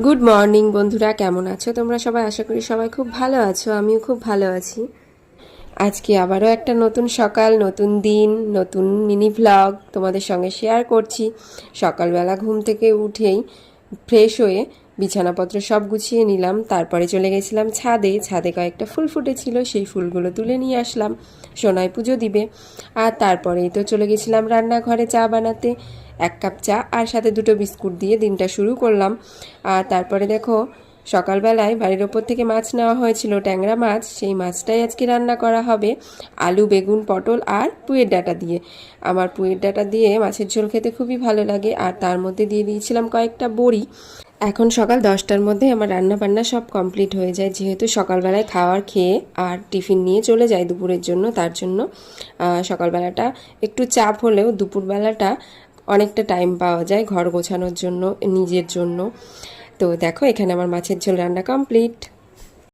Good morning বন্ধুরা, কেমন আছো তোমরা সবাই? আশা করি সবাই খুব ভালো আছো। আমিও খুব ভালো আছি। আজকে আবারও একটা নতুন সকাল, নতুন দিন, নতুন মিনি ভ্লগ তোমাদের সঙ্গে শেয়ার করছি। সকালবেলা ঘুম থেকে উঠেই ফ্রেশ হয়ে বিছানাপত্র সব গুছিয়ে নিলাম। তারপরে চলে গেছিলাম ছাদে। ছাদে কয়েকটা ফুল ফুটেছিল, সেই ফুলগুলো তুলে নিয়ে আসলাম। সোনায় পুজো দিবে। আর তারপরেই তো চলে গেছিলাম রান্নাঘরে চা বানাতে। 1 কাপ চা আর সাথে 2টো বিস্কুট দিয়ে দিনটা শুরু করলাম। আর তারপরে দেখো, সকালবেলায় বাড়ির ওপর থেকে মাছ নেওয়া হয়েছিল, ট্যাংরা মাছ। সেই মাছটাই আজকে রান্না করা হবে আলু, বেগুন, পটল আর পুঁইয়ের ডাঁটা দিয়ে। আমার পুঁইয়ের ডাঁটা দিয়ে মাছের ঝোল খেতে খুবই ভালো লাগে। আর তার মধ্যে দিয়ে দিয়েছিলাম কয়েকটা বড়ি। এখন সকাল 10টার মধ্যে আমার রান্না বান্না সব কমপ্লিট হয়ে যায়, যেহেতু সকালবেলায় খাওয়ার খেয়ে আর টিফিন নিয়ে চলে যায় দুপুরের জন্য। তার জন্য সকালবেলাটা একটু চাপ হলেও দুপুরবেলাটা অনেকটা টাইম পাওয়া যায় ঘর গোছানোর জন্য, নিজের জন্য। তো দেখো, এখানে আমার মাছের ঝোল রান্না কমপ্লিট।